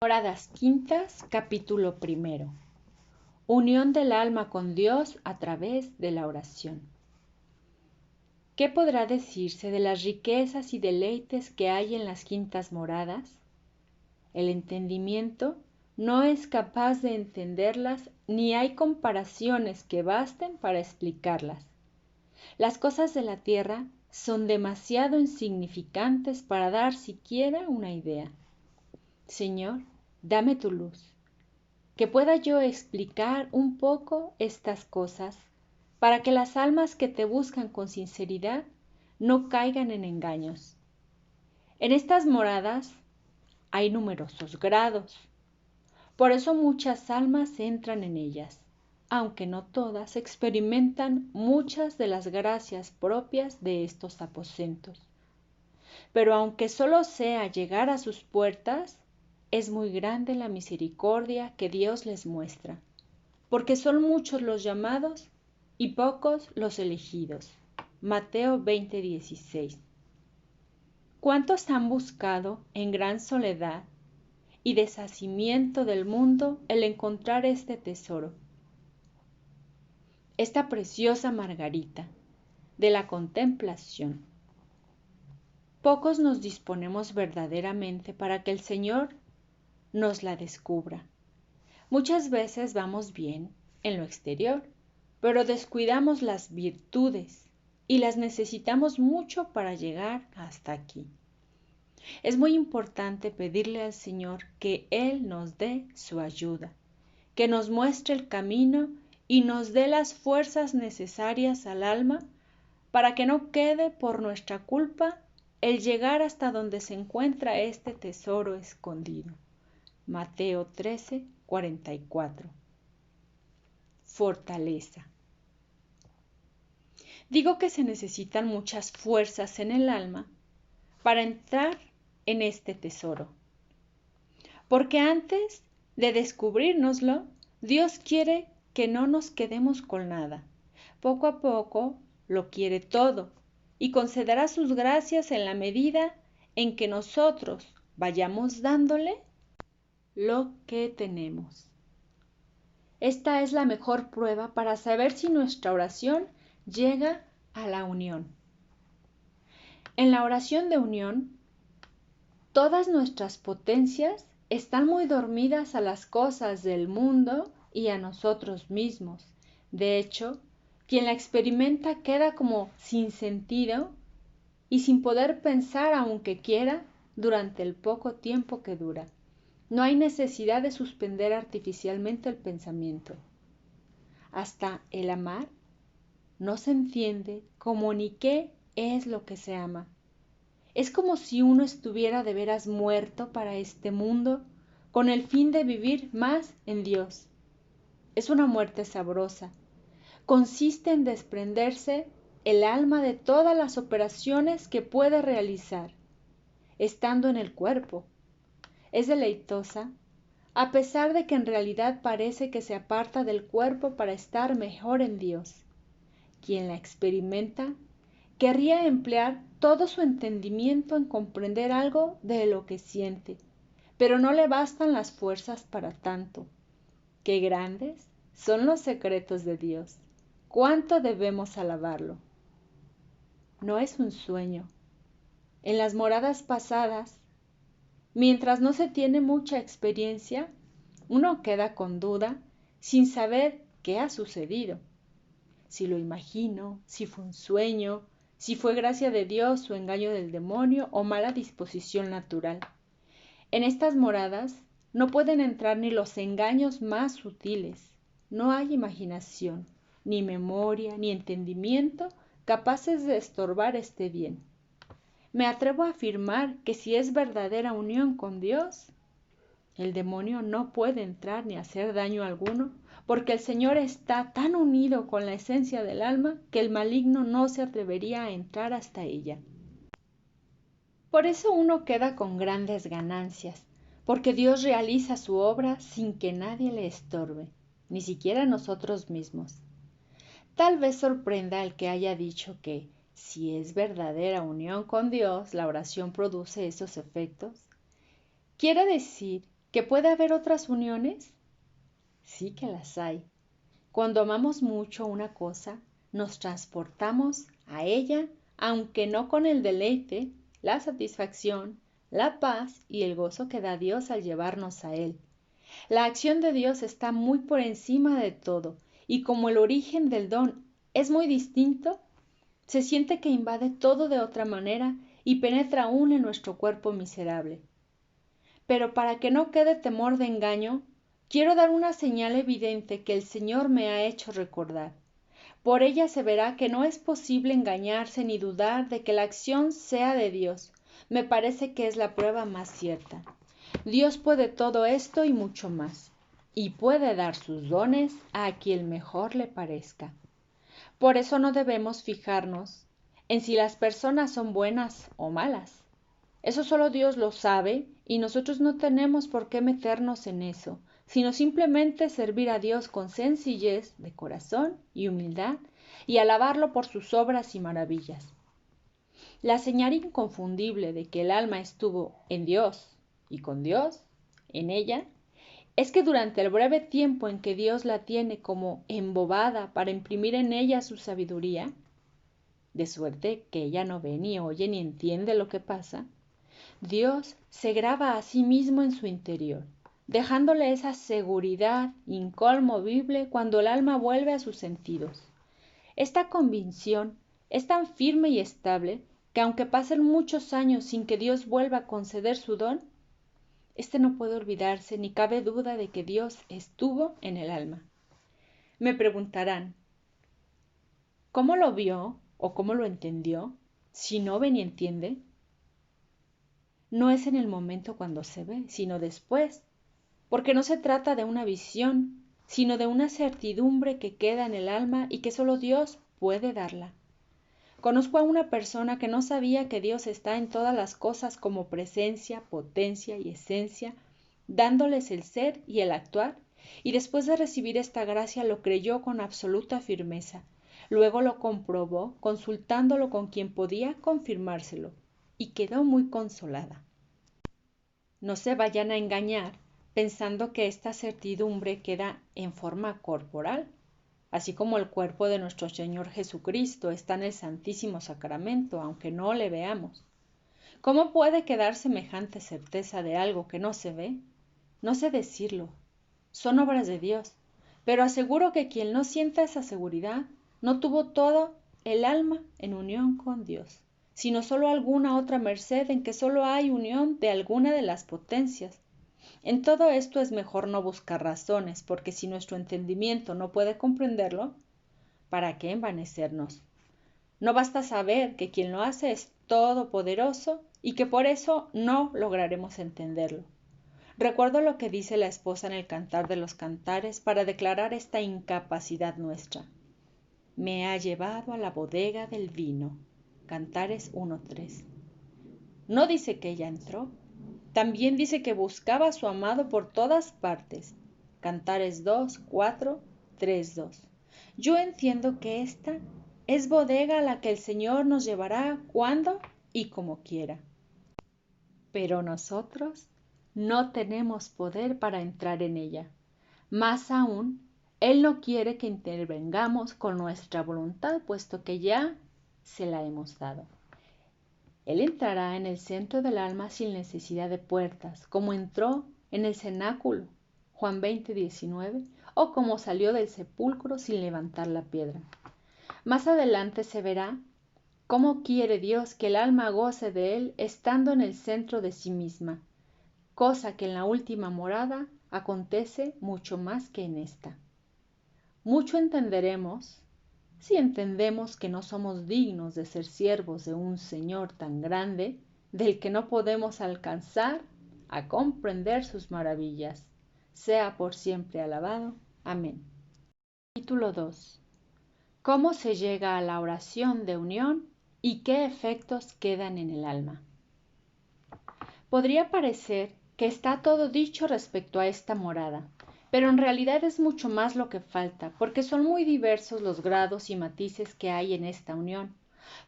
Moradas Quintas, capítulo 1. Unión del alma con Dios a través de la oración. ¿Qué podrá decirse de las riquezas y deleites que hay en las quintas moradas? El entendimiento no es capaz de entenderlas, ni hay comparaciones que basten para explicarlas. Las cosas de la tierra son demasiado insignificantes para dar siquiera una idea. Señor, dame tu luz, que pueda yo explicar un poco estas cosas, para que las almas que te buscan con sinceridad no caigan en engaños. En estas moradas hay numerosos grados, por eso muchas almas entran en ellas, aunque no todas experimentan muchas de las gracias propias de estos aposentos. Pero aunque solo sea llegar a sus puertas, es muy grande la misericordia que Dios les muestra, porque son muchos los llamados y pocos los elegidos. Mateo 20:16. ¿Cuántos han buscado en gran soledad y deshacimiento del mundo el encontrar este tesoro? Esta preciosa margarita de la contemplación. Pocos nos disponemos verdaderamente para que el Señor nos la descubra. Muchas veces vamos bien en lo exterior, pero descuidamos las virtudes y las necesitamos mucho para llegar hasta aquí. Es muy importante pedirle al Señor que Él nos dé su ayuda, que nos muestre el camino y nos dé las fuerzas necesarias al alma para que no quede por nuestra culpa el llegar hasta donde se encuentra este tesoro escondido. Mateo 13:44. Fortaleza. Digo que se necesitan muchas fuerzas en el alma para entrar en este tesoro, porque antes de descubrírnoslo, Dios quiere que no nos quedemos con nada. Poco a poco lo quiere todo y concederá sus gracias en la medida en que nosotros vayamos dándole lo que tenemos. Esta es la mejor prueba para saber si nuestra oración llega a la unión. En la oración de unión, todas nuestras potencias están muy dormidas a las cosas del mundo y a nosotros mismos. De hecho, quien la experimenta queda como sin sentido y sin poder pensar aunque quiera durante el poco tiempo que dura. No hay necesidad de suspender artificialmente el pensamiento. Hasta el amar no se entiende cómo ni qué es lo que se ama. Es como si uno estuviera de veras muerto para este mundo con el fin de vivir más en Dios. Es una muerte sabrosa. Consiste en desprenderse el alma de todas las operaciones que puede realizar, estando en el cuerpo. Es deleitosa, a pesar de que en realidad parece que se aparta del cuerpo para estar mejor en Dios. Quien la experimenta querría emplear todo su entendimiento en comprender algo de lo que siente, pero no le bastan las fuerzas para tanto. ¡Qué grandes son los secretos de Dios! ¡Cuánto debemos alabarlo! No es un sueño. En las moradas pasadas, mientras no se tiene mucha experiencia, uno queda con duda sin saber qué ha sucedido. Si lo imagino, si fue un sueño, si fue gracia de Dios o engaño del demonio o mala disposición natural. En estas moradas no pueden entrar ni los engaños más sutiles. No hay imaginación, ni memoria, ni entendimiento capaces de estorbar este bien. Me atrevo a afirmar que si es verdadera unión con Dios, el demonio no puede entrar ni hacer daño alguno, porque el Señor está tan unido con la esencia del alma que el maligno no se atrevería a entrar hasta ella. Por eso uno queda con grandes ganancias, porque Dios realiza su obra sin que nadie le estorbe, ni siquiera nosotros mismos. Tal vez sorprenda el que haya dicho que, si es verdadera unión con Dios, la oración produce esos efectos. Quiere decir ¿Que puede haber otras uniones? Sí que las hay. Cuando amamos mucho una cosa, nos transportamos a ella, aunque no con el deleite, la satisfacción, la paz y el gozo que da Dios al llevarnos a Él. La acción de Dios está muy por encima de todo, y como el origen del don es muy distinto, se siente que invade todo de otra manera y penetra aún en nuestro cuerpo miserable. Pero para que no quede temor de engaño, quiero dar una señal evidente que el Señor me ha hecho recordar. Por ella se verá que no es posible engañarse ni dudar de que la acción sea de Dios. Me parece que es la prueba más cierta. Dios puede todo esto y mucho más, y puede dar sus dones a quien mejor le parezca. Por eso no debemos fijarnos en si las personas son buenas o malas. Eso solo Dios lo sabe y nosotros no tenemos por qué meternos en eso, sino simplemente servir a Dios con sencillez de corazón y humildad y alabarlo por sus obras y maravillas. La señal inconfundible de que el alma estuvo en Dios y con Dios, en ella, es que durante el breve tiempo en que Dios la tiene como embobada para imprimir en ella su sabiduría, de suerte que ella no ve ni oye ni entiende lo que pasa, Dios se graba a sí mismo en su interior, dejándole esa seguridad inconmovible cuando el alma vuelve a sus sentidos. Esta convicción es tan firme y estable que aunque pasen muchos años sin que Dios vuelva a conceder su don, este no puede olvidarse ni cabe duda de que Dios estuvo en el alma. Me preguntarán, ¿cómo lo vio o cómo lo entendió? Si no ve ni entiende. No es en el momento cuando se ve, sino después, porque no se trata de una visión, sino de una certidumbre que queda en el alma y que solo Dios puede darla. Conozco a una persona que no sabía que Dios está en todas las cosas como presencia, potencia y esencia, dándoles el ser y el actuar, y después de recibir esta gracia lo creyó con absoluta firmeza. Luego lo comprobó, consultándolo con quien podía confirmárselo, y quedó muy consolada. No se vayan a engañar pensando que esta certidumbre queda en forma corporal, así como el cuerpo de nuestro Señor Jesucristo está en el Santísimo Sacramento, aunque no le veamos. ¿Cómo puede quedar semejante certeza de algo que no se ve? No sé decirlo. Son obras de Dios, pero aseguro que quien no sienta esa seguridad no tuvo todo el alma en unión con Dios, sino solo alguna otra merced en que solo hay unión de alguna de las potencias. En todo esto es mejor no buscar razones, porque si nuestro entendimiento no puede comprenderlo, ¿para qué envanecernos? No basta saber que quien lo hace es todopoderoso y que por eso no lograremos entenderlo. Recuerdo lo que dice la esposa en el Cantar de los Cantares para declarar esta incapacidad nuestra. Me ha llevado a la bodega del vino. Cantares 1:3. No dice que ella entró. También dice que buscaba a su amado por todas partes. Cantares 2:4, 3:2. Yo entiendo que esta es bodega a la que el Señor nos llevará cuando y como quiera. Pero nosotros no tenemos poder para entrar en ella. Más aún, Él no quiere que intervengamos con nuestra voluntad, puesto que ya se la hemos dado. Él entrará en el centro del alma sin necesidad de puertas, como entró en el cenáculo, Juan 20:19, o como salió del sepulcro sin levantar la piedra. Más adelante se verá cómo quiere Dios que el alma goce de Él estando en el centro de sí misma, cosa que en la última morada acontece mucho más que en esta. Mucho entenderemos si entendemos que no somos dignos de ser siervos de un Señor tan grande, del que no podemos alcanzar a comprender sus maravillas. Sea por siempre alabado. Amén. Capítulo 2. ¿Cómo se llega a la oración de unión y qué efectos quedan en el alma? Podría parecer que está todo dicho respecto a esta morada, pero en realidad es mucho más lo que falta, porque son muy diversos los grados y matices que hay en esta unión.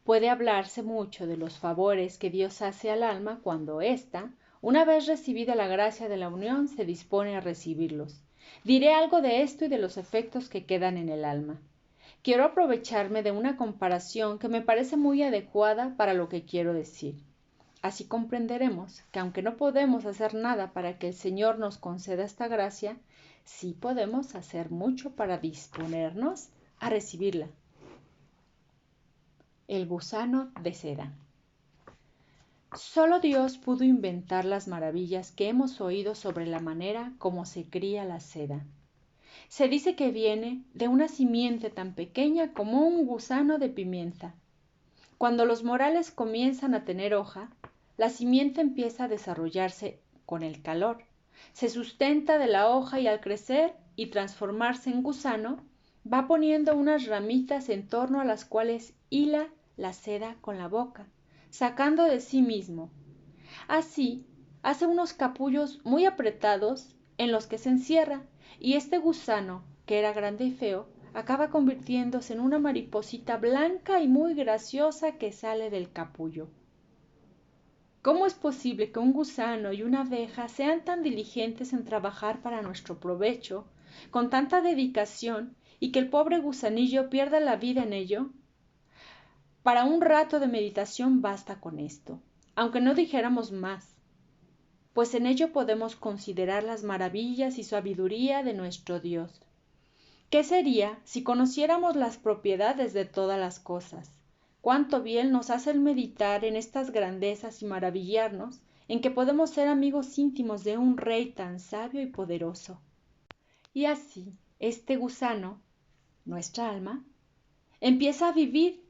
Puede hablarse mucho de los favores que Dios hace al alma cuando ésta, Una vez recibida la gracia de la unión, se dispone a recibirlos. Diré algo de esto y de los efectos que quedan en el alma. Quiero aprovecharme de una comparación que me parece muy adecuada para lo que quiero decir. Así comprenderemos que aunque no podemos hacer nada para que el Señor nos conceda esta gracia, sí podemos hacer mucho para disponernos a recibirla. El gusano de seda. Solo Dios pudo inventar las maravillas que hemos oído sobre la manera como se cría la seda. Se dice que viene de una simiente tan pequeña como un gusano de pimienta. Cuando los morales comienzan a tener hoja, la simiente empieza a desarrollarse con el calor. Se sustenta de la hoja y al crecer y transformarse en gusano, va poniendo unas ramitas en torno a las cuales hila la seda con la boca, sacando de sí mismo. Así, hace unos capullos muy apretados en los que se encierra, y este gusano, que era grande y feo, acaba convirtiéndose en una mariposita blanca y muy graciosa que sale del capullo. ¿Cómo es posible que un gusano y una abeja sean tan diligentes en trabajar para nuestro provecho, con tanta dedicación, y que el pobre gusanillo pierda la vida en ello? Para un rato de meditación basta con esto, aunque no dijéramos más, pues en ello podemos considerar las maravillas y sabiduría de nuestro Dios. ¿Qué sería si conociéramos las propiedades de todas las cosas? Cuánto bien nos hace el meditar en estas grandezas y maravillarnos en que podemos ser amigos íntimos de un Rey tan sabio y poderoso. Y así, este gusano, nuestra alma, empieza a vivir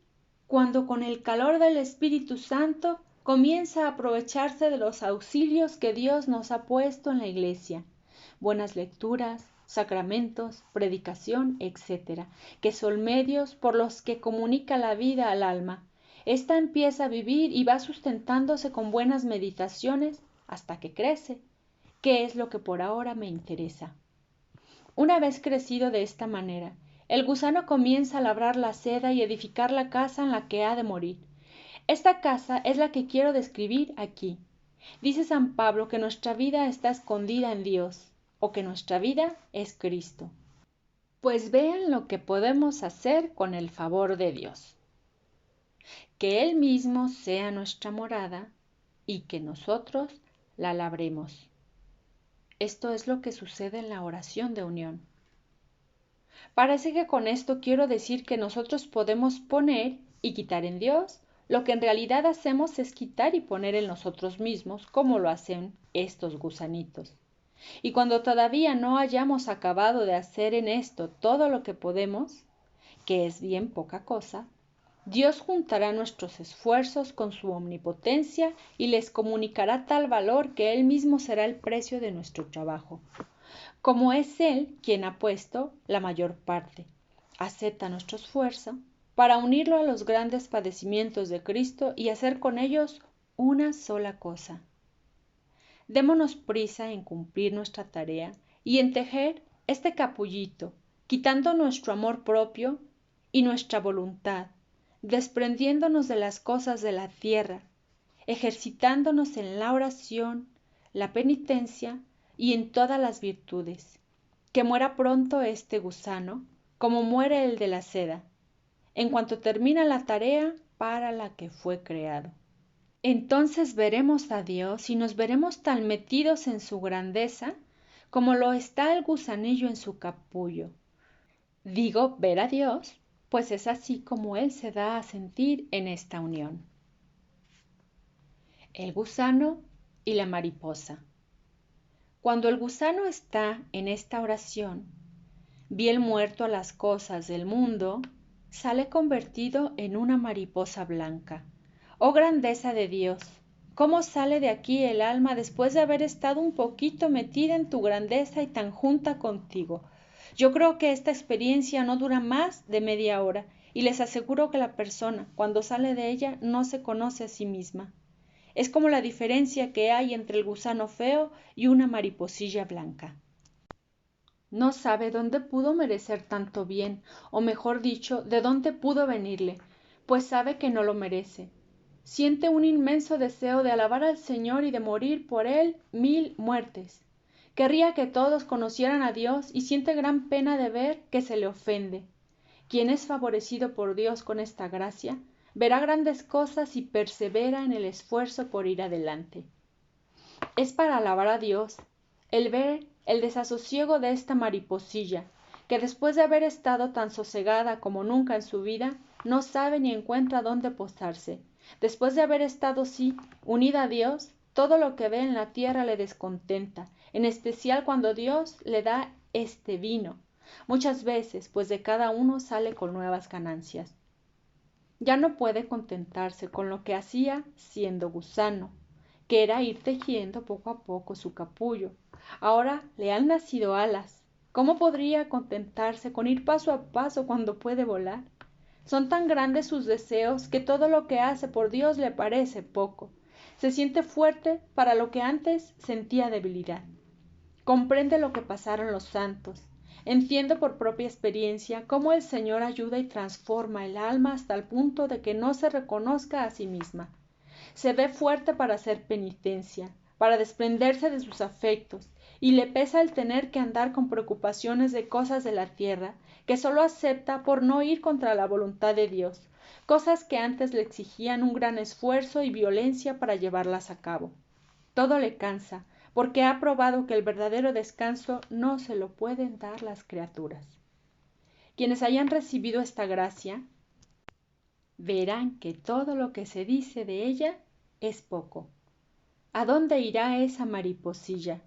cuando con el calor del Espíritu Santo comienza a aprovecharse de los auxilios que Dios nos ha puesto en la Iglesia, buenas lecturas, sacramentos, predicación, etc., que son medios por los que comunica la vida al alma. Ésta empieza a vivir y va sustentándose con buenas meditaciones hasta que crece, que es lo que por ahora me interesa. Una vez crecido de esta manera, el gusano comienza a labrar la seda y edificar la casa en la que ha de morir. Esta casa es la que quiero describir aquí. Dice San Pablo que nuestra vida está escondida en Dios, o que nuestra vida es Cristo. Pues vean lo que podemos hacer con el favor de Dios. Que Él mismo sea nuestra morada y que nosotros la labremos. Esto es lo que sucede en la oración de unión. Parece que con esto quiero decir que nosotros podemos poner y quitar en Dios. Lo que en realidad hacemos es quitar y poner en nosotros mismos, como lo hacen estos gusanitos. Y cuando todavía no hayamos acabado de hacer en esto todo lo que podemos, que es bien poca cosa, Dios juntará nuestros esfuerzos con su omnipotencia y les comunicará tal valor que Él mismo será el precio de nuestro trabajo. Como es Él quien ha puesto la mayor parte, acepta nuestro esfuerzo para unirlo a los grandes padecimientos de Cristo y hacer con ellos una sola cosa. Démonos prisa en cumplir nuestra tarea y en tejer este capullito, quitando nuestro amor propio y nuestra voluntad, desprendiéndonos de las cosas de la tierra, ejercitándonos en la oración, la penitencia y en todas las virtudes. Que muera pronto este gusano, como muere el de la seda, en cuanto termina la tarea para la que fue creado. Entonces veremos a Dios y nos veremos tan metidos en su grandeza como lo está el gusanillo en su capullo. Digo ver a Dios, pues es así como Él se da a sentir en esta unión. El gusano y la mariposa. Cuando el gusano está en esta oración, bien muerto a las cosas del mundo, sale convertido en una mariposa blanca. ¡Oh grandeza de Dios! ¿Cómo sale de aquí el alma después de haber estado un poquito metida en tu grandeza y tan junta contigo? Yo creo que esta experiencia no dura más de media hora, y les aseguro que la persona, cuando sale de ella, no se conoce a sí misma. Es como la diferencia que hay entre el gusano feo y una mariposilla blanca. No sabe dónde pudo merecer tanto bien, o mejor dicho, de dónde pudo venirle, pues sabe que no lo merece. siente un inmenso deseo de alabar al Señor y de morir por él 1000 muertes. Querría que todos conocieran a Dios y siente gran pena de ver que se le ofende. Quien es favorecido por Dios con esta gracia, verá grandes cosas y persevera en el esfuerzo por ir adelante. Es para alabar a Dios el ver el desasosiego de esta mariposilla, que después de haber estado tan sosegada como nunca en su vida, no sabe ni encuentra dónde posarse. Después de haber estado sí, unida a Dios, todo lo que ve en la tierra le descontenta, en especial cuando Dios le da este vino. Muchas veces, pues de cada uno sale con nuevas ganancias. Ya no puede contentarse con lo que hacía siendo gusano, que era ir tejiendo poco a poco su capullo. Ahora le han nacido alas. ¿Cómo podría contentarse con ir paso a paso cuando puede volar? Son tan grandes sus deseos que todo lo que hace por Dios le parece poco. Se siente fuerte para lo que antes sentía debilidad. Comprende lo que pasaron los santos. Entiendo por propia experiencia cómo el Señor ayuda y transforma el alma hasta el punto de que no se reconozca a sí misma. Se ve fuerte para hacer penitencia, para desprenderse de sus afectos, y le pesa el tener que andar con preocupaciones de cosas de la tierra, que sólo acepta por no ir contra la voluntad de Dios, cosas que antes le exigían un gran esfuerzo y violencia para llevarlas a cabo. Todo le cansa, porque ha probado que el verdadero descanso no se lo pueden dar las criaturas. Quienes hayan recibido esta gracia, verán que todo lo que se dice de ella es poco. ¿A dónde irá esa mariposilla?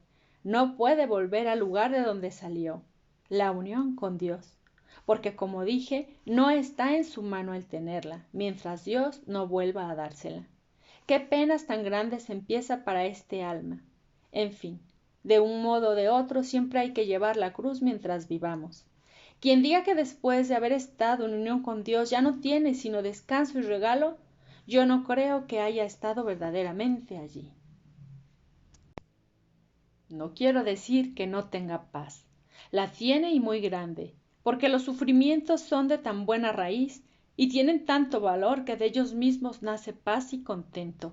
No puede volver al lugar de donde salió, la unión con Dios, porque como dije, no está en su mano el tenerla, mientras Dios no vuelva a dársela. Qué penas tan grandes empieza para este alma. En fin, de un modo o de otro siempre hay que llevar la cruz mientras vivamos. Quien diga que después de haber estado en unión con Dios ya no tiene sino descanso y regalo, yo no creo que haya estado verdaderamente allí. No quiero decir que no tenga paz. La tiene y muy grande, porque los sufrimientos son de tan buena raíz y tienen tanto valor que de ellos mismos nace paz y contento.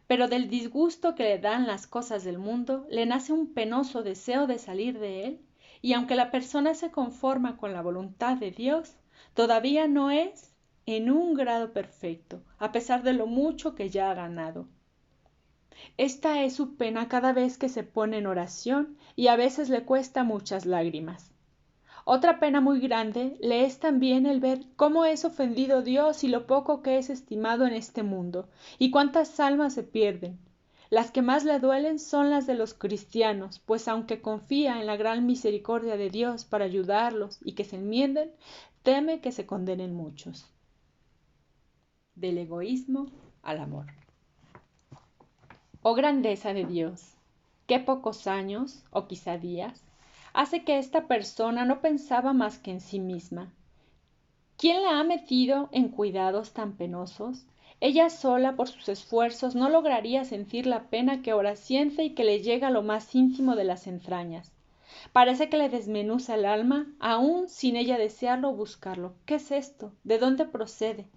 Pero del disgusto que le dan las cosas del mundo, le nace un penoso deseo de salir de él, y aunque la persona se conforma con la voluntad de Dios, todavía no es en un grado perfecto, a pesar de lo mucho que ya ha ganado. Esta es su pena cada vez que se pone en oración y a veces le cuesta muchas lágrimas. Otra pena muy grande le es también el ver cómo es ofendido Dios y lo poco que es estimado en este mundo, y cuántas almas se pierden. Las que más le duelen son las de los cristianos, pues aunque confía en la gran misericordia de Dios para ayudarlos y que se enmienden, teme que se condenen muchos. Del egoísmo al amor. Oh grandeza de Dios, qué pocos años, o quizá días, hace que esta persona no pensaba más que en sí misma. ¿Quién la ha metido en cuidados tan penosos? Ella sola, por sus esfuerzos, no lograría sentir la pena que ahora siente y que le llega a lo más íntimo de las entrañas. Parece que le desmenuza el alma, aún sin ella desearlo o buscarlo. ¿Qué es esto? ¿De dónde procede?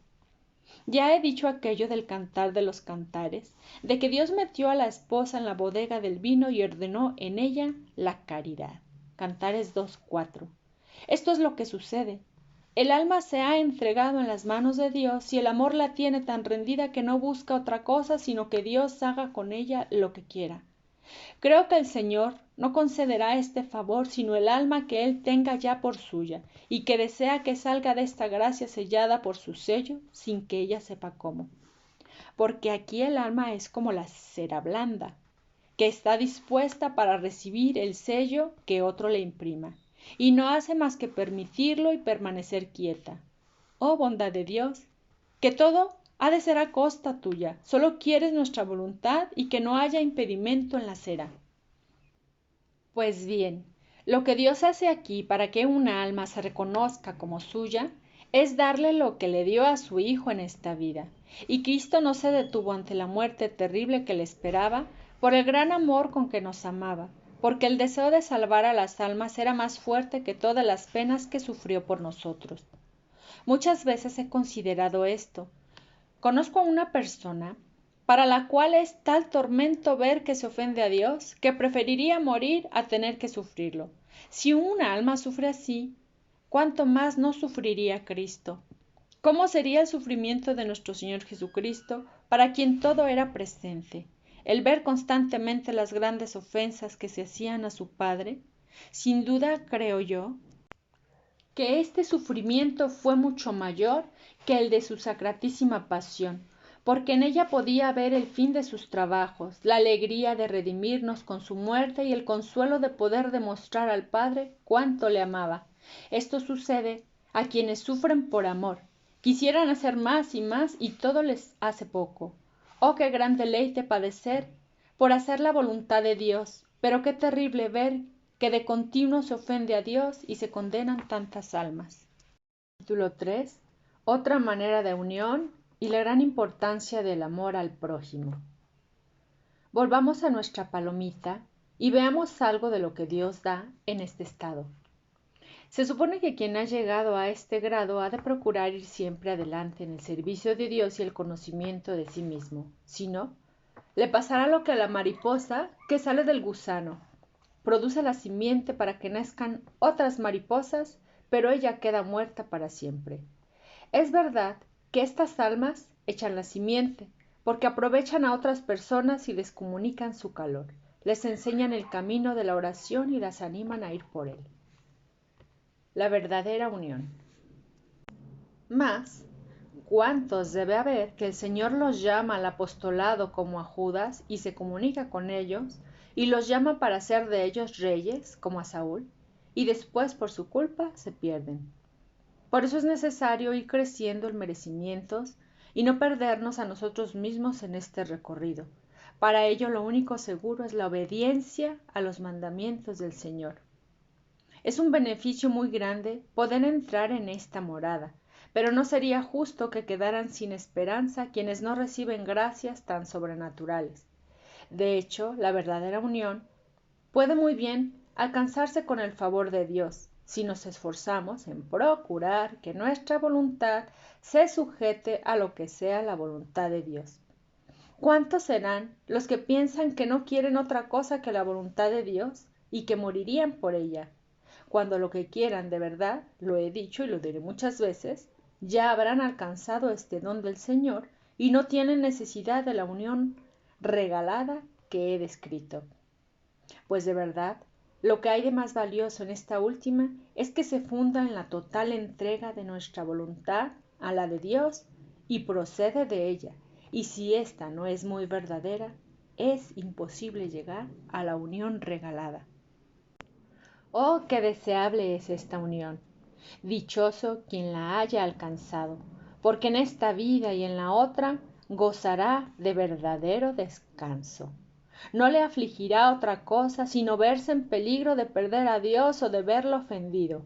Ya he dicho aquello del cantar de los cantares, de que Dios metió a la esposa en la bodega del vino y ordenó en ella la caridad. Cantares 2:4. Esto es lo que sucede. El alma se ha entregado en las manos de Dios y el amor la tiene tan rendida que no busca otra cosa sino que Dios haga con ella lo que quiera. Creo que el Señor no concederá este favor sino el alma que Él tenga ya por suya y que desea que salga de esta gracia sellada por su sello sin que ella sepa cómo. Porque aquí el alma es como la cera blanda, que está dispuesta para recibir el sello que otro le imprima, y no hace más que permitirlo y permanecer quieta. Oh bondad de Dios, que todo ha de ser a costa tuya, solo quieres nuestra voluntad y que no haya impedimento en la cera. Pues bien, lo que Dios hace aquí para que una alma se reconozca como suya es darle lo que le dio a su Hijo en esta vida. Y Cristo no se detuvo ante la muerte terrible que le esperaba por el gran amor con que nos amaba, porque el deseo de salvar a las almas era más fuerte que todas las penas que sufrió por nosotros. Muchas veces he considerado esto, Conozco a una persona para la cual es tal tormento ver que se ofende a Dios, que preferiría morir a tener que sufrirlo. Si un alma sufre así, ¿cuánto más no sufriría Cristo? ¿Cómo sería el sufrimiento de nuestro Señor Jesucristo, para quien todo era presente? El ver constantemente las grandes ofensas que se hacían a su Padre, sin duda creo yo, que este sufrimiento fue mucho mayor que el de su sacratísima pasión, porque en ella podía ver el fin de sus trabajos, la alegría de redimirnos con su muerte y el consuelo de poder demostrar al Padre cuánto le amaba. Esto sucede a quienes sufren por amor. Quisieran hacer más y todo les hace poco. Oh, qué gran deleite padecer por hacer la voluntad de Dios, pero qué terrible ver que de continuo se ofende a Dios y se condenan tantas almas. Capítulo 3. Otra manera de unión y la gran importancia del amor al prójimo. Volvamos a nuestra palomita y veamos algo de lo que Dios da en este estado. Se supone que quien ha llegado a este grado ha de procurar ir siempre adelante en el servicio de Dios y el conocimiento de sí mismo. Si no, le pasará lo que a la mariposa que sale del gusano. Produce la simiente para que nazcan otras mariposas, pero ella queda muerta para siempre. Es verdad que estas almas echan la simiente, porque aprovechan a otras personas y les comunican su calor, les enseñan el camino de la oración y las animan a ir por él. La verdadera unión. Mas, ¿cuántos debe haber que el Señor los llama al apostolado como a Judas y se comunica con ellos, y los llama para ser de ellos reyes, como a Saúl, y después por su culpa se pierden? Por eso es necesario ir creciendo en merecimientos y no perdernos a nosotros mismos en este recorrido. Para ello lo único seguro es la obediencia a los mandamientos del Señor. Es un beneficio muy grande poder entrar en esta morada, pero no sería justo que quedaran sin esperanza quienes no reciben gracias tan sobrenaturales. De hecho, la verdadera unión puede muy bien alcanzarse con el favor de Dios, si nos esforzamos en procurar que nuestra voluntad se sujete a lo que sea la voluntad de Dios. ¿Cuántos serán los que piensan que no quieren otra cosa que la voluntad de Dios y que morirían por ella, cuando lo que quieran de verdad, lo he dicho y lo diré muchas veces, ya habrán alcanzado este don del Señor y no tienen necesidad de la unión regalada que he descrito? Pues de verdad, lo que hay de más valioso en esta última es que se funda en la total entrega de nuestra voluntad a la de Dios y procede de ella, y si ésta no es muy verdadera, es imposible llegar a la unión regalada. Oh, qué deseable es esta unión. Dichoso quien la haya alcanzado, porque en esta vida y en la otra gozará de verdadero descanso. No le afligirá otra cosa sino verse en peligro de perder a Dios o de verlo ofendido.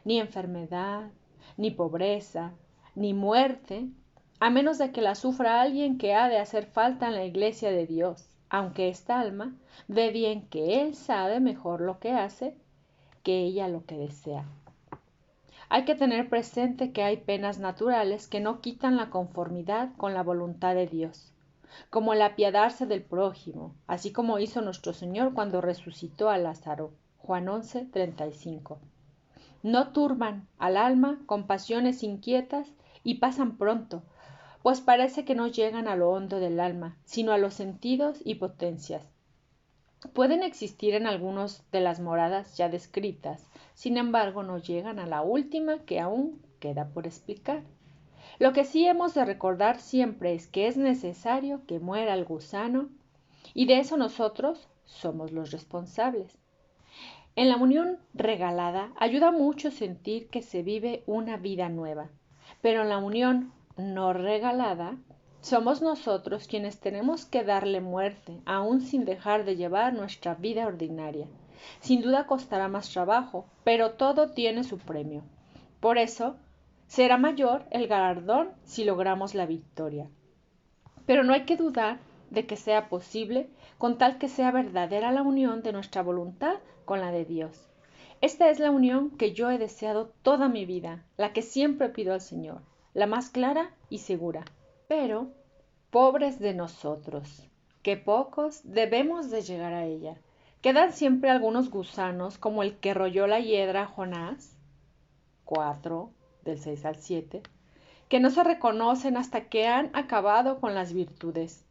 Ni enfermedad, ni pobreza, ni muerte, a menos de que la sufra alguien que ha de hacer falta en la iglesia de Dios, aunque esta alma ve bien que él sabe mejor lo que hace que ella lo que desea. Hay que tener presente que hay penas naturales que no quitan la conformidad con la voluntad de Dios, como el apiadarse del prójimo, así como hizo nuestro Señor cuando resucitó a Lázaro. Juan 11:35. No turban al alma con pasiones inquietas y pasan pronto, pues parece que no llegan a lo hondo del alma, sino a los sentidos y potencias. Pueden existir en algunas de las moradas ya descritas, sin embargo no llegan a la última que aún queda por explicar. Lo que sí hemos de recordar siempre es que es necesario que muera el gusano, y de eso nosotros somos los responsables. En la unión regalada ayuda mucho sentir que se vive una vida nueva, pero en la unión no regalada somos nosotros quienes tenemos que darle muerte, aún sin dejar de llevar nuestra vida ordinaria. Sin duda costará más trabajo, pero todo tiene su premio. Por eso, será mayor el galardón si logramos la victoria. Pero no hay que dudar de que sea posible, con tal que sea verdadera la unión de nuestra voluntad con la de Dios. Esta es la unión que yo he deseado toda mi vida, la que siempre pido al Señor, la más clara y segura. Pero, pobres de nosotros, que pocos debemos de llegar a ella. Quedan siempre algunos gusanos, como el que royó la hiedra a Jonás, 4, del 6 al 7, que no se reconocen hasta que han acabado con las virtudes.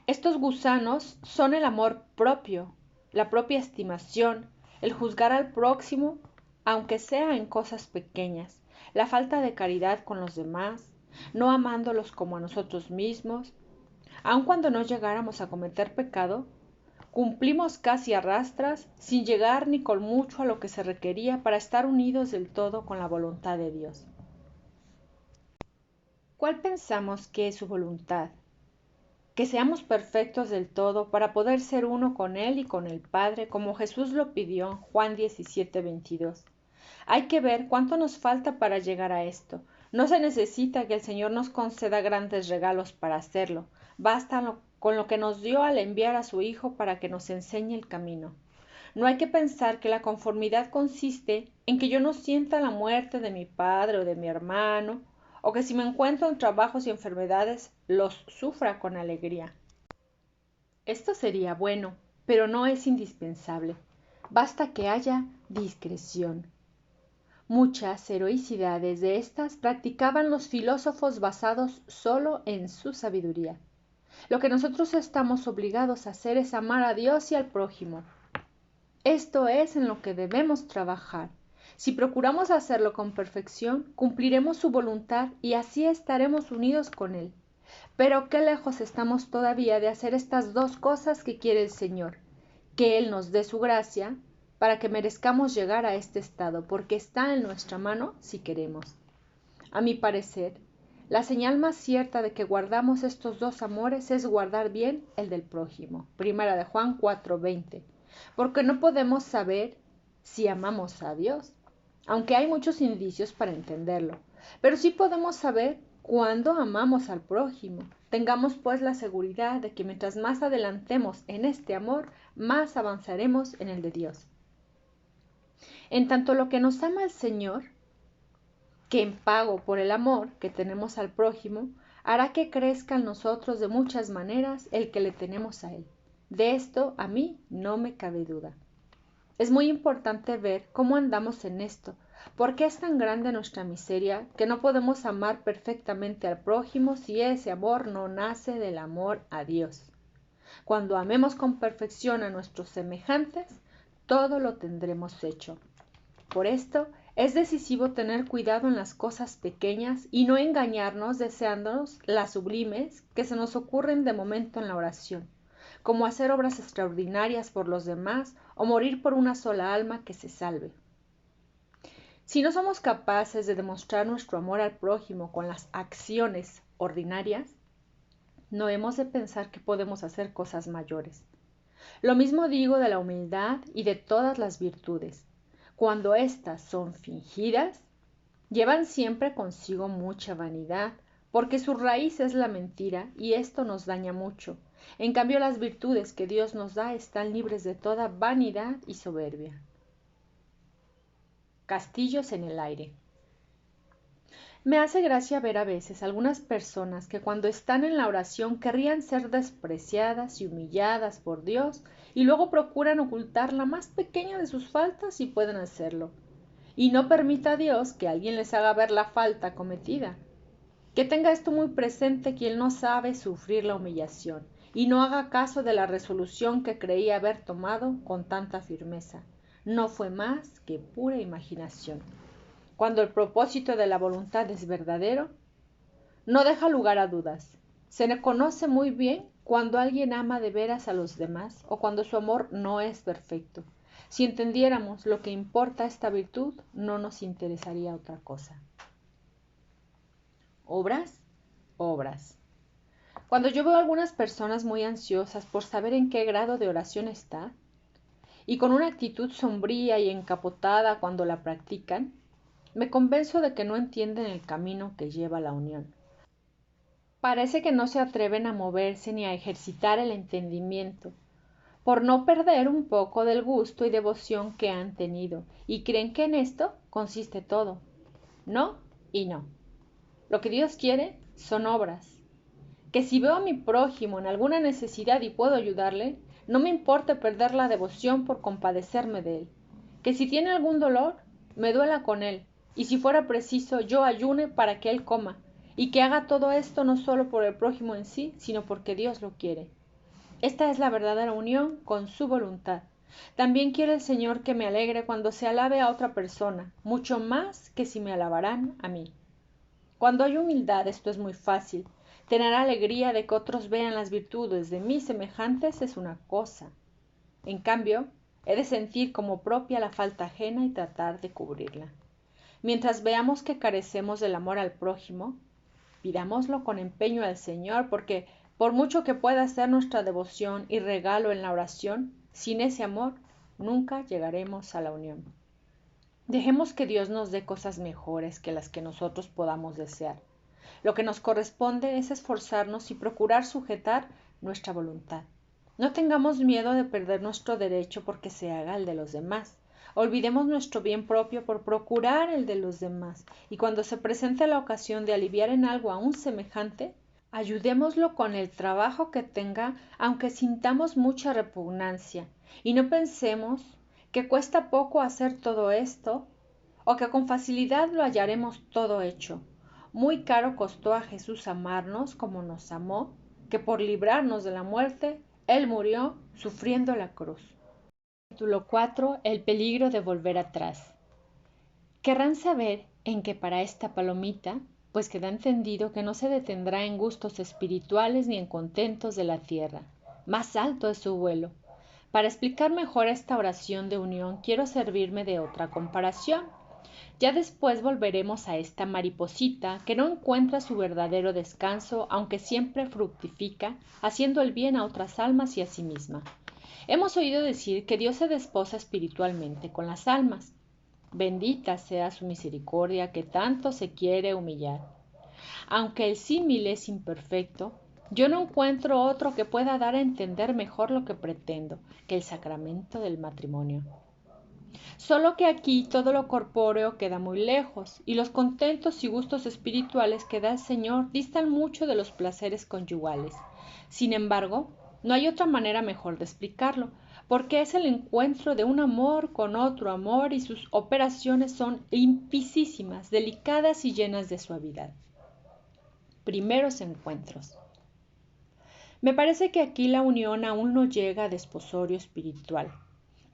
Estos gusanos son el amor propio, la propia estimación, el juzgar al próximo, aunque sea en cosas pequeñas, la falta de caridad con los demás, no amándolos como a nosotros mismos. Aun cuando no llegáramos a cometer pecado, cumplimos casi a rastras, sin llegar ni con mucho a lo que se requería para estar unidos del todo con la voluntad de Dios. ¿Cuál pensamos que es su voluntad? Que seamos perfectos del todo para poder ser uno con Él y con el Padre, como Jesús lo pidió en Juan 17:22. Hay que ver cuánto nos falta para llegar a esto. No se necesita que el Señor nos conceda grandes regalos para hacerlo. Basta con lo que nos dio al enviar a su Hijo para que nos enseñe el camino. No hay que pensar que la conformidad consiste en que yo no sienta la muerte de mi padre o de mi hermano, o que si me encuentro en trabajos y enfermedades, los sufra con alegría. Esto sería bueno, pero no es indispensable. Basta que haya discreción. Muchas heroicidades de estas practicaban los filósofos basados solo en su sabiduría. Lo que nosotros estamos obligados a hacer es amar a Dios y al prójimo. Esto es en lo que debemos trabajar. Si procuramos hacerlo con perfección, cumpliremos su voluntad y así estaremos unidos con Él. Pero qué lejos estamos todavía de hacer estas dos cosas que quiere el Señor, que Él nos dé su gracia para que merezcamos llegar a este estado, porque está en nuestra mano si queremos. A mi parecer, la señal más cierta de que guardamos estos dos amores es guardar bien el del prójimo. Primera de Juan 4:20. Porque no podemos saber si amamos a Dios, aunque hay muchos indicios para entenderlo. Pero sí podemos saber cuándo amamos al prójimo. Tengamos pues la seguridad de que mientras más adelantemos en este amor, más avanzaremos en el de Dios. En tanto lo que nos ama el Señor, que en pago por el amor que tenemos al prójimo, hará que crezca en nosotros de muchas maneras el que le tenemos a Él. De esto a mí no me cabe duda. Es muy importante ver cómo andamos en esto, porque es tan grande nuestra miseria que no podemos amar perfectamente al prójimo si ese amor no nace del amor a Dios. Cuando amemos con perfección a nuestros semejantes, todo lo tendremos hecho. Por esto, es decisivo tener cuidado en las cosas pequeñas y no engañarnos deseándonos las sublimes que se nos ocurren de momento en la oración, como hacer obras extraordinarias por los demás o morir por una sola alma que se salve. Si no somos capaces de demostrar nuestro amor al prójimo con las acciones ordinarias, no hemos de pensar que podemos hacer cosas mayores. Lo mismo digo de la humildad y de todas las virtudes. Cuando éstas son fingidas, llevan siempre consigo mucha vanidad, porque su raíz es la mentira y esto nos daña mucho. En cambio, las virtudes que Dios nos da están libres de toda vanidad y soberbia. Castillos en el aire. Me hace gracia ver a veces algunas personas que cuando están en la oración querrían ser despreciadas y humilladas por Dios y luego procuran ocultar la más pequeña de sus faltas si pueden hacerlo. Y no permita a Dios que alguien les haga ver la falta cometida. Que tenga esto muy presente quien no sabe sufrir la humillación y no haga caso de la resolución que creía haber tomado con tanta firmeza. No fue más que pura imaginación. Cuando el propósito de la voluntad es verdadero, no deja lugar a dudas. Se conoce muy bien cuando alguien ama de veras a los demás o cuando su amor no es perfecto. Si entendiéramos lo que importa esta virtud, no nos interesaría otra cosa. Obras, obras. Cuando yo veo a algunas personas muy ansiosas por saber en qué grado de oración está, y con una actitud sombría y encapotada cuando la practican, me convenzo de que no entienden el camino que lleva a la unión. Parece que no se atreven a moverse ni a ejercitar el entendimiento, por no perder un poco del gusto y devoción que han tenido, y creen que en esto consiste todo. No y no. Lo que Dios quiere son obras, que si veo a mi prójimo en alguna necesidad y puedo ayudarle, no me importa perder la devoción por compadecerme de él, que si tiene algún dolor, me duela con él, y si fuera preciso, yo ayune para que él coma, y que haga todo esto no solo por el prójimo en sí, sino porque Dios lo quiere. Esta es la verdadera unión con su voluntad. También quiere el Señor que me alegre cuando se alabe a otra persona, mucho más que si me alabarán a mí. Cuando hay humildad, esto es muy fácil. Tener alegría de que otros vean las virtudes de mis semejantes es una cosa. En cambio, he de sentir como propia la falta ajena y tratar de cubrirla. Mientras veamos que carecemos del amor al prójimo, pidámoslo con empeño al Señor, porque por mucho que pueda ser nuestra devoción y regalo en la oración, sin ese amor nunca llegaremos a la unión. Dejemos que Dios nos dé cosas mejores que las que nosotros podamos desear. Lo que nos corresponde es esforzarnos y procurar sujetar nuestra voluntad. No tengamos miedo de perder nuestro derecho porque se haga el de los demás. Olvidemos nuestro bien propio por procurar el de los demás, y cuando se presente la ocasión de aliviar en algo a un semejante, ayudémoslo con el trabajo que tenga, aunque sintamos mucha repugnancia, y no pensemos que cuesta poco hacer todo esto, o que con facilidad lo hallaremos todo hecho. Muy caro costó a Jesús amarnos como nos amó, que por librarnos de la muerte, Él murió sufriendo la cruz. Capítulo 4. El peligro de volver atrás. Querrán saber en qué para esta palomita, pues queda entendido que no se detendrá en gustos espirituales ni en contentos de la tierra. Más alto es su vuelo. Para explicar mejor esta oración de unión quiero servirme de otra comparación. Ya después volveremos a esta mariposita que no encuentra su verdadero descanso, aunque siempre fructifica, haciendo el bien a otras almas y a sí misma. Hemos oído decir que Dios se desposa espiritualmente con las almas. Bendita sea su misericordia que tanto se quiere humillar. Aunque el símil es imperfecto, yo no encuentro otro que pueda dar a entender mejor lo que pretendo que el sacramento del matrimonio. Solo que aquí todo lo corpóreo queda muy lejos, y los contentos y gustos espirituales que da el Señor distan mucho de los placeres conyugales. Sin embargo, no hay otra manera mejor de explicarlo, porque es el encuentro de un amor con otro amor y sus operaciones son limpísimas, delicadas y llenas de suavidad. Primeros encuentros. Me parece que aquí la unión aún no llega a desposorio espiritual.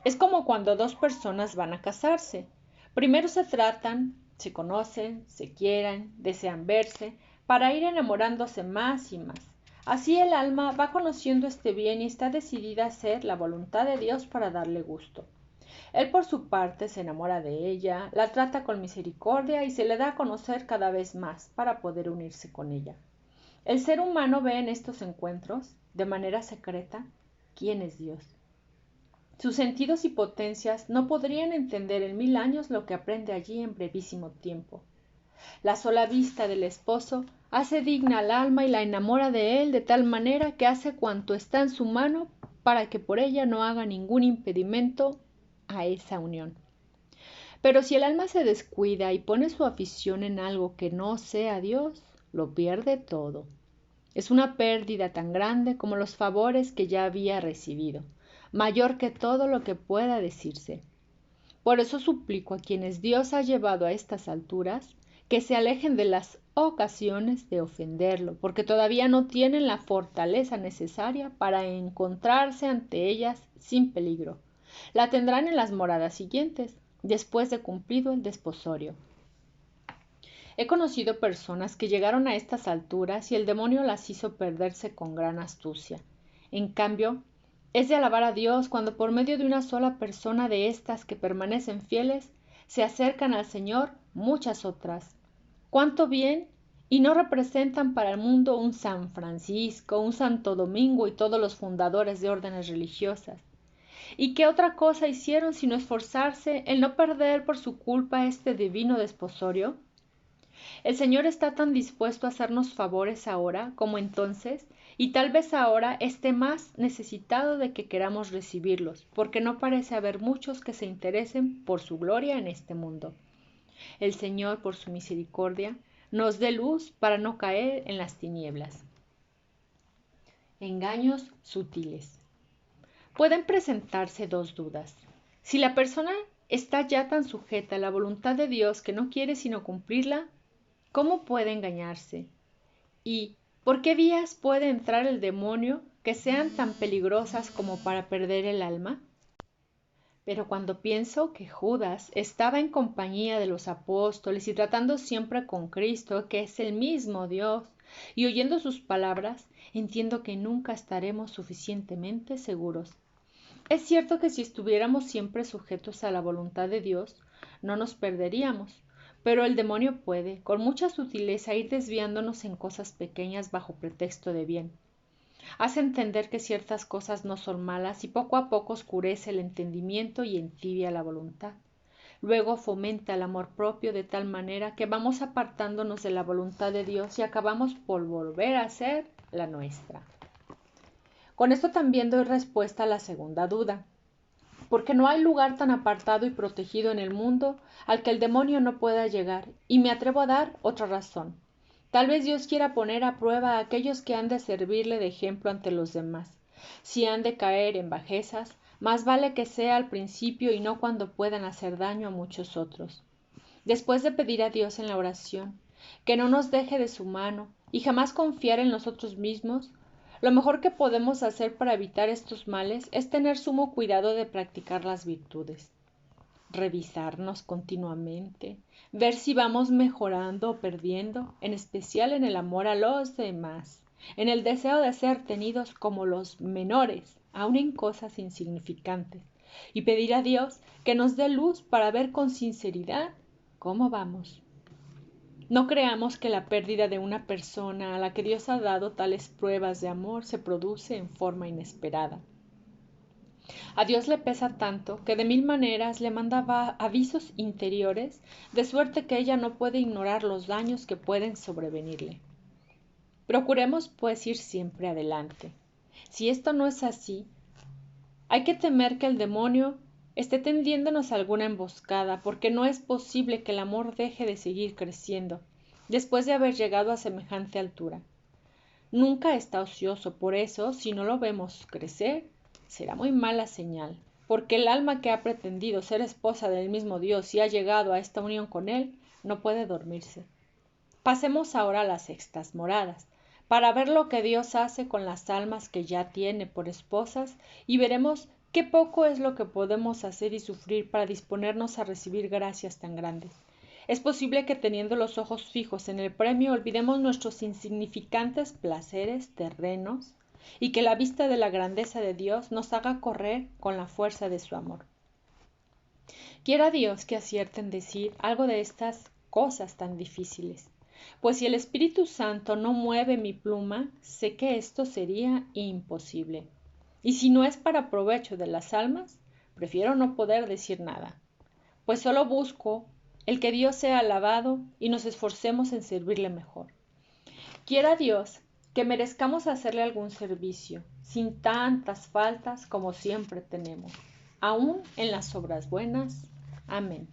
Es como cuando dos personas van a casarse. Primero se tratan, se conocen, se quieren, desean verse, para ir enamorándose más y más. Así el alma va conociendo este bien y está decidida a hacer la voluntad de Dios para darle gusto. Él por su parte se enamora de ella, la trata con misericordia y se le da a conocer cada vez más para poder unirse con ella. El ser humano ve en estos encuentros, de manera secreta, quién es Dios. Sus sentidos y potencias no podrían entender en 1000 años lo que aprende allí en brevísimo tiempo. La sola vista del esposo hace digna al alma y la enamora de él de tal manera que hace cuanto está en su mano para que por ella no haga ningún impedimento a esa unión. Pero si el alma se descuida y pone su afición en algo que no sea Dios, lo pierde todo. Es una pérdida tan grande como los favores que ya había recibido, mayor que todo lo que pueda decirse. Por eso suplico a quienes Dios ha llevado a estas alturas que se alejen de las ocasiones de ofenderlo, porque todavía no tienen la fortaleza necesaria para encontrarse ante ellas sin peligro. La tendrán en las moradas siguientes, después de cumplido el desposorio. He conocido personas que llegaron a estas alturas y el demonio las hizo perderse con gran astucia. En cambio, es de alabar a Dios cuando por medio de una sola persona de estas que permanecen fieles, se acercan al Señor muchas otras. ¡Cuánto bien! Y no representan para el mundo un San Francisco, un Santo Domingo y todos los fundadores de órdenes religiosas. ¿Y qué otra cosa hicieron sino esforzarse en no perder por su culpa este divino desposorio? El Señor está tan dispuesto a hacernos favores ahora como entonces, y tal vez ahora esté más necesitado de que queramos recibirlos, porque no parece haber muchos que se interesen por su gloria en este mundo. El Señor, por su misericordia, nos dé luz para no caer en las tinieblas. Engaños sutiles. Pueden presentarse dos dudas. Si la persona está ya tan sujeta a la voluntad de Dios que no quiere sino cumplirla, ¿cómo puede engañarse? ¿Y por qué vías puede entrar el demonio que sean tan peligrosas como para perder el alma? Pero cuando pienso que Judas estaba en compañía de los apóstoles y tratando siempre con Cristo, que es el mismo Dios, y oyendo sus palabras, entiendo que nunca estaremos suficientemente seguros. Es cierto que si estuviéramos siempre sujetos a la voluntad de Dios, no nos perderíamos, pero el demonio puede, con mucha sutileza, ir desviándonos en cosas pequeñas bajo pretexto de bien. Hace entender que ciertas cosas no son malas y poco a poco oscurece el entendimiento y entibia la voluntad. Luego fomenta el amor propio de tal manera que vamos apartándonos de la voluntad de Dios y acabamos por volver a ser la nuestra. Con esto también doy respuesta a la segunda duda, porque no hay lugar tan apartado y protegido en el mundo al que el demonio no pueda llegar, y me atrevo a dar otra razón. Tal vez Dios quiera poner a prueba a aquellos que han de servirle de ejemplo ante los demás. Si han de caer en bajezas, más vale que sea al principio y no cuando puedan hacer daño a muchos otros. Después de pedir a Dios en la oración que no nos deje de su mano y jamás confiar en nosotros mismos, lo mejor que podemos hacer para evitar estos males es tener sumo cuidado de practicar las virtudes. Revisarnos continuamente, ver si vamos mejorando o perdiendo, en especial en el amor a los demás, en el deseo de ser tenidos como los menores, aun en cosas insignificantes, y pedir a Dios que nos dé luz para ver con sinceridad cómo vamos. No creamos que la pérdida de una persona a la que Dios ha dado tales pruebas de amor se produce en forma inesperada. A Dios le pesa tanto que de mil maneras le manda avisos interiores, de suerte que ella no puede ignorar los daños que pueden sobrevenirle. Procuremos, pues, ir siempre adelante. Si esto no es así, hay que temer que el demonio esté tendiéndonos alguna emboscada, porque no es posible que el amor deje de seguir creciendo, después de haber llegado a semejante altura. Nunca está ocioso, por eso, si no lo vemos crecer, será muy mala señal, porque el alma que ha pretendido ser esposa del mismo Dios y ha llegado a esta unión con él, no puede dormirse. Pasemos ahora a las sextas moradas, para ver lo que Dios hace con las almas que ya tiene por esposas, y veremos qué poco es lo que podemos hacer y sufrir para disponernos a recibir gracias tan grandes. Es posible que teniendo los ojos fijos en el premio olvidemos nuestros insignificantes placeres terrenos y que la vista de la grandeza de Dios nos haga correr con la fuerza de su amor. Quiera Dios que acierte en decir algo de estas cosas tan difíciles, pues si el Espíritu Santo no mueve mi pluma, sé que esto sería imposible. Y si no es para provecho de las almas, prefiero no poder decir nada, pues solo busco el que Dios sea alabado y nos esforcemos en servirle mejor. Quiera Dios que merezcamos hacerle algún servicio, sin tantas faltas como siempre tenemos, aun en las obras buenas. Amén.